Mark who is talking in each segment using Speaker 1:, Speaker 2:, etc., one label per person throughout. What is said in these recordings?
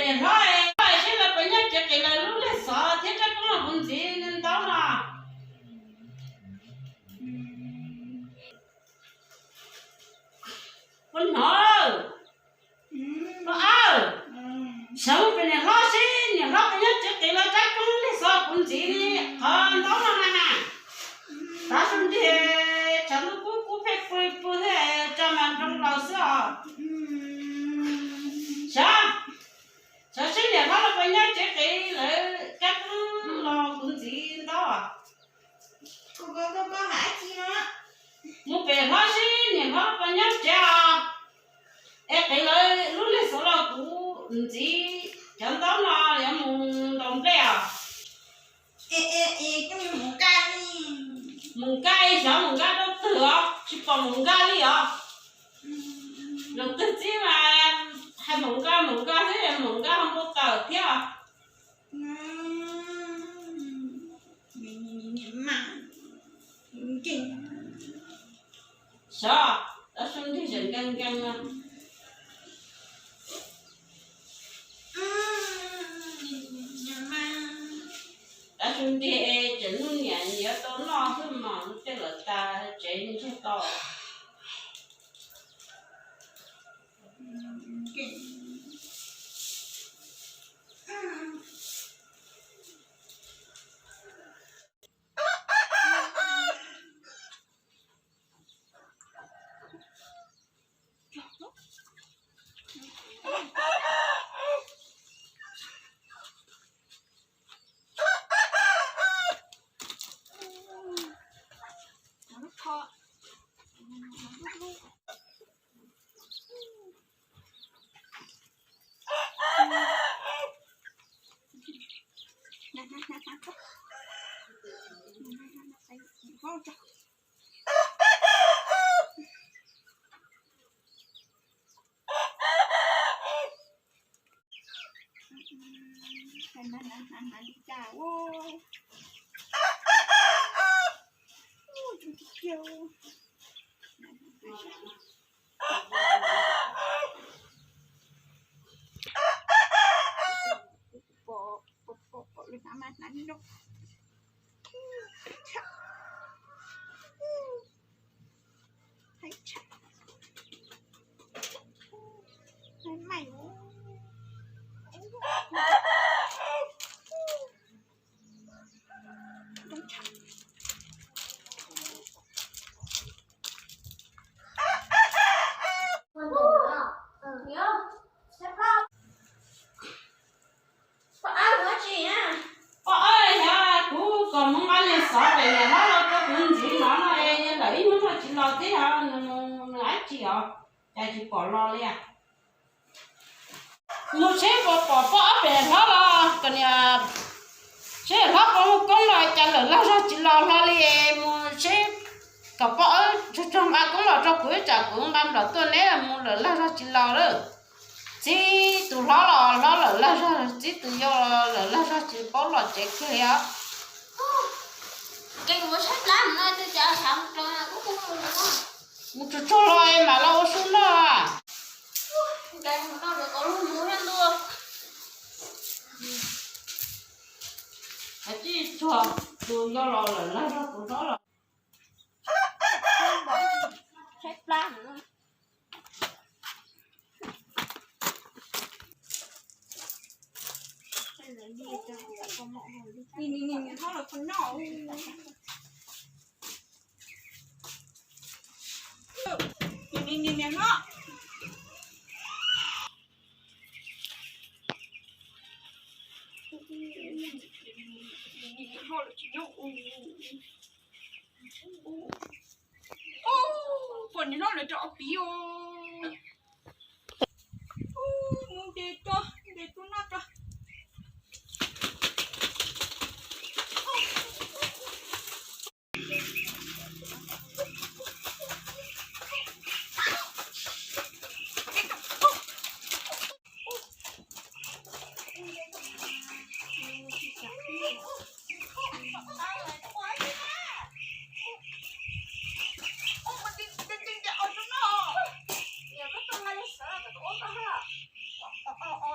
Speaker 1: bền thôi sẽ là bây giờ chắc cái là lúc đấy sợ thế chắc cũng là không gì nên đó là con hổ sống bên này lo xí nhà lo bây giờ chắc cái là chắc cũng là sợ không gì còn đó là nè ta xong thì chẳng cũng phải phụ thế cho mình trong lòng sợ sao sao xin nhà nó là bây giờ chắc cái là chắc lo cũng gì đó
Speaker 2: có hả chị nó
Speaker 1: một bề nó xí nhà nó bây giờ chả em cái lời lúc này số là cũng gì chẳng đó là em muốn đồng bèo
Speaker 2: trong
Speaker 1: mùng cay sao mùng cay đâu thừa chỉ còn mùng cay đi à được tức chứ mà hay mùng cay thế là mùng cay không có tờ thế à sao đã xong thì dần căng đã xong thì chỉnh luôn nhẹ nhẹ tôi lo thôi mà nó cái là ta chạy như thế to còn muốn ăn lên sợ về nhà nó đâu có cũng gì nó lấy nó chỉ lo tí hả nó ấy chị hả chạy chỉ bỏ lo đi à một chế bỏ về nó là còn nhà chế nó có một con này chạy là nó ra chỉ lo đi một chế cả bỏ cho mà cũng là cho cuối chả cũng làm được tôi nãy là một là ra chỉ lo đó chỉ tụi nó là ra chỉ tụi do là ra chỉ bỏ lo chạy kia
Speaker 2: cái của sách lắm nơi tôi chả xong rồi cũng không được
Speaker 1: một chút cho rồi mà lâu xuống đó à
Speaker 2: cái của nó được có luôn muốn ăn luôn
Speaker 1: phải chỉ cho tụi do là ra tụi nó là
Speaker 2: sách lắm nữa nhìn nó là con nhỏ nhìn nó phần nó là trọ phí để cho nó cho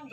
Speaker 2: on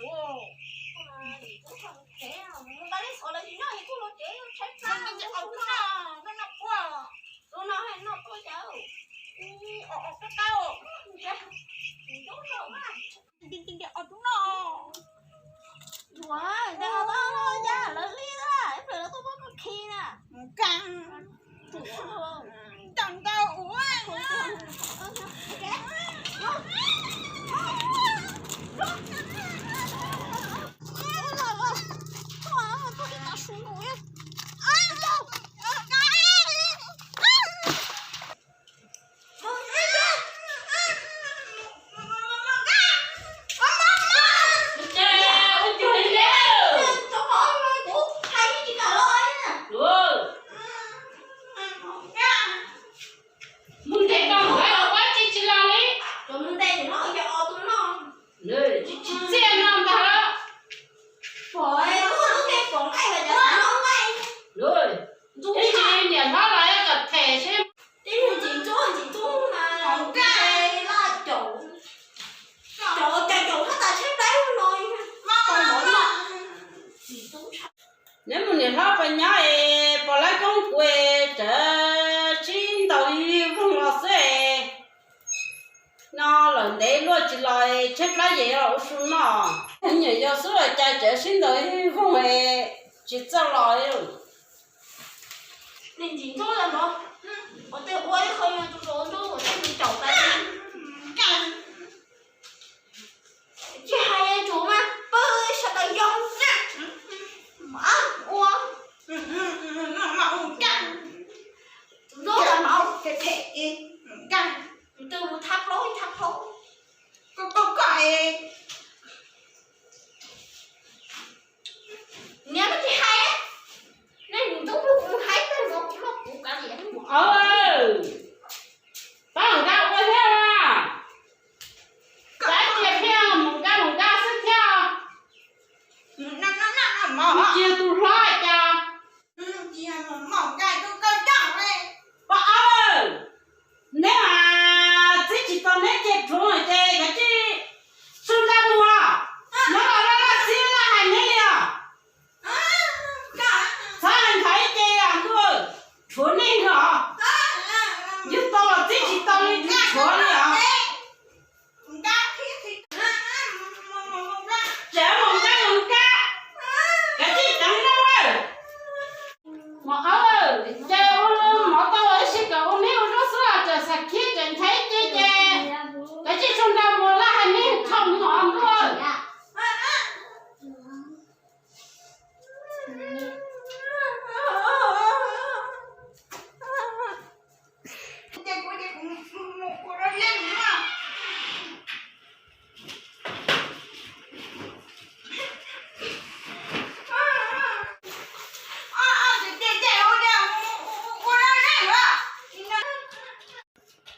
Speaker 1: nếu mà người lo phải nhớ bỏ lại công quê trở chín đầu vùng lò xe nó lần đấy luôn chỉ lại chết lá gì rồi xuống nó nhiều do số là cha trở chín đầu vùng ấy chỉ cho lại rồi
Speaker 2: nên gì thôi là nó我对我也可以做做我自己找单干这还有种吗不晓得用嘛我干đó là máu cái thể gan từ một tháp lối có cái nghe nó chỉ hay á nên mình tốt lúc hay cái nó cũng cả gì
Speaker 1: tao đau cái thế à cái gì theo một cái sức theo
Speaker 2: nó
Speaker 1: chia tu lại cho
Speaker 2: chia một cái tôi coi trọng đấy
Speaker 1: bà ơi nếu mà chỉ còn lấy chết chúng rồi chơi cái gì xuân ra mùa nó là xíu là hành đấy à sao anh thấy chơi làm thôi chuột lên hả giúp tao là chỉ tao lên chuột lên hả trẻ một cá cái gì chẳng đâu ơi mà ơi chơi mà tao ấy sẽ cầu nếu nó sửa trở sạch kia chẳng thấy chơi chơi cái gì trong đầu mùa là hành đấy không ngọn thôi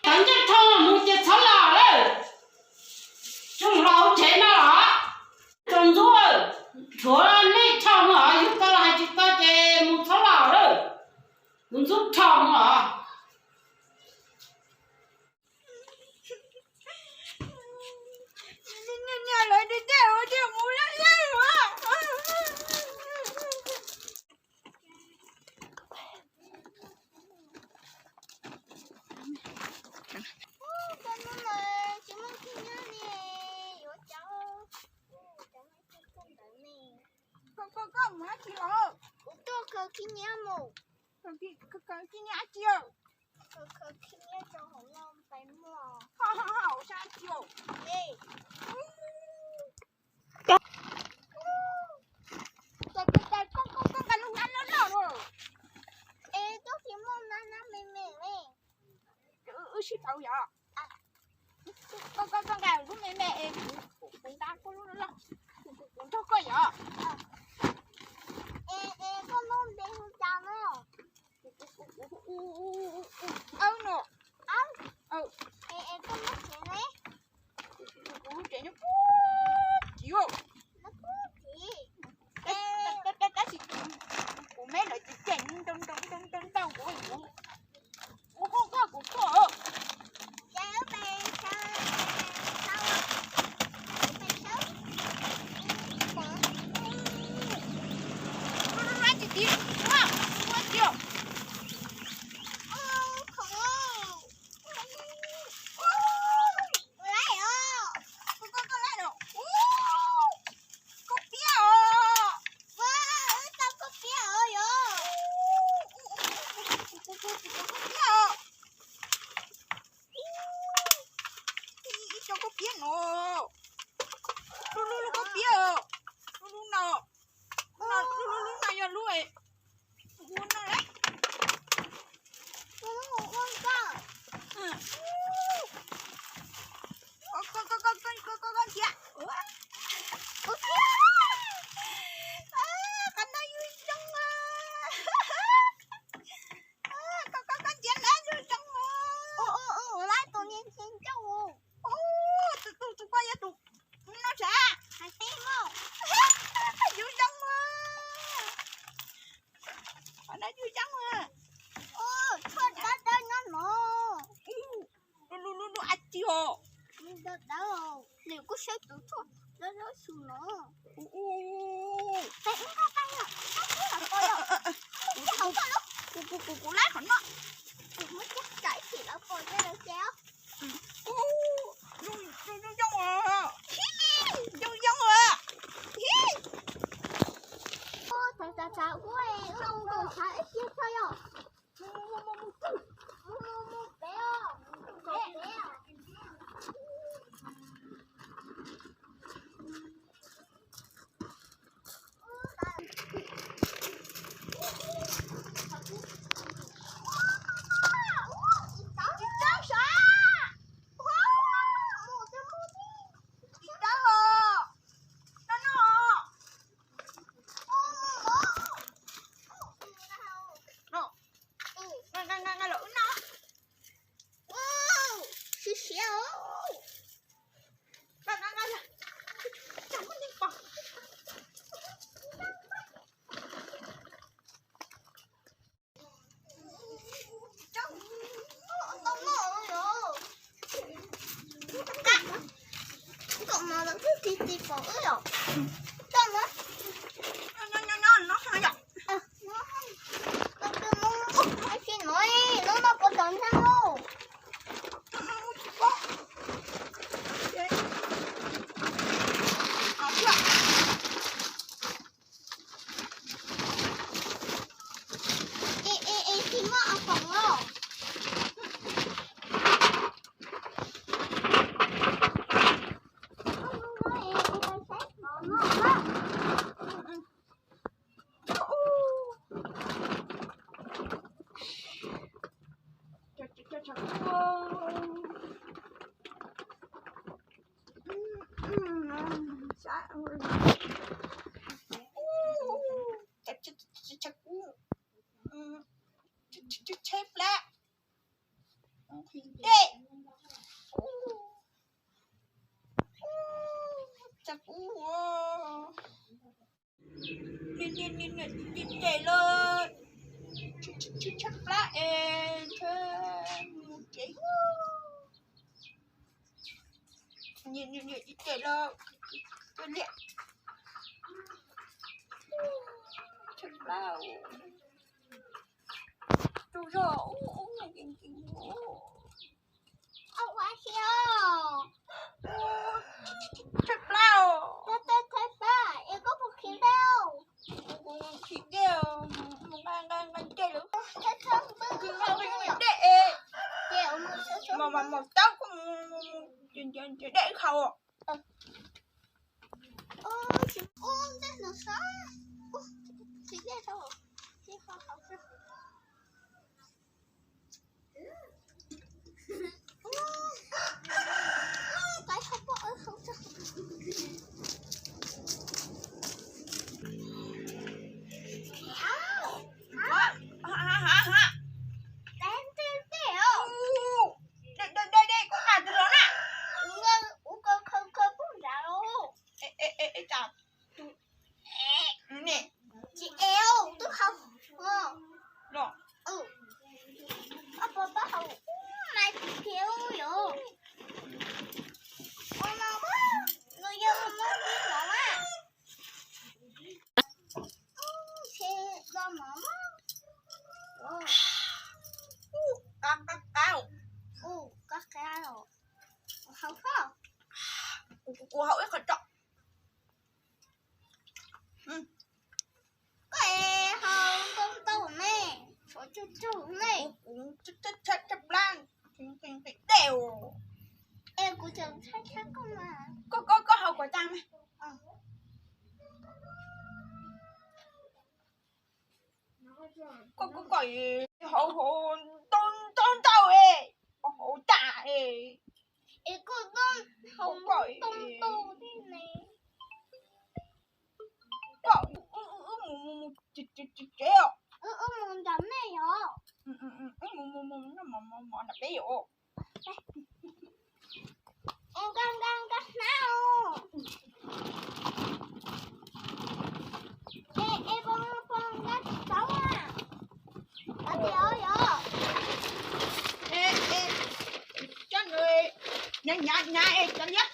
Speaker 1: đánh chết thằng là một chết sáu lò đấy trong lò chết nó hả trong rồi chúa lấy chồng hả giúp tao là hai chục tao chơi một sáu lò đấy muốn giúp chồng hả
Speaker 2: có má chị ơi tôi cơ khi nhá mù cơ khi nhá chiều cơ khi nhá cho hổ long phải mò hổ sao chiều đi con cái lúc ăn nó rồi ê tôi chỉ muốn ăn nó mềm mềm đi xí tao vậy con gà lúc mềm mềm cũng ta có lúc nó cũng cho coi vậy con muốn đi không chào nữa nè con muốn chuyện đấy chuyện nó chịu nó gì cái gì của mấy loại chuyện trong tao của cháu bé sao đi wow quá chiều khủng lấy rồi con lấy rồi có bia rồi tao có bia rồi cho có bia nữa lu có bia lu nào lu này giờ lu ấy uống nó đấy uống con con kia con nó vui trong con kia nó vui trong lại tôi nhìn xem cháu tôi qua nhà tụi nó sẽ hai tim không vui trong nó vui trong thôi đã nó nổ lu ăn chưa đâu liệu có sẽ tự thôi nó xuống nó tay nó Củ lát của nó. Mới chắc chảy thì nó còn cái được chéo. Dung à. Dung à. Sao của em không còn phải ít chứ thôi à. Chép lá. Đây. Chắc nhìn chạy lên. Chắc lá em thêm chạy. Nhìn chạy lên. Tôi liệt. Chắc lá. Chú rồi. Ông quá siêu. Thật lao. Thật ba. Em có một khí đeo. Khí đeo. Đang chơi được. Thật không. Cứ không để. Mà tao cũng để khâu. Đây là sao? Khí đeo sao? Khí không. Cái không có ở không sao. Hả? Đánh tiêu tiểu. Đây có cả từ đó nè. Không bún ra đâu. Ê chào. Nè. Chị eo, tôi không. Rồi. Ba hầu. Này kiểu rồi. Ôi mama, người dân muốn biết mama. Xe do mama. Các cao. Không không. Cô hậu ấy khẩn trọng. Cái hầu công tàu này. Số chú này. Chắc lan. Đều. Em cũng chẳng chắc không mà. Có hậu của ta này. Có gọi hậu tôn tàu ấy. Hậu tạ ấy. Em có tôn hậu tôn tàu thế này. Có chế hả? Muốn đấm này hả? Muốn đấm đấy hả? Em đang cắt nào? Em con cắt cháu à? Cắt gì hả? Ê, cho người nhà em cho nhé.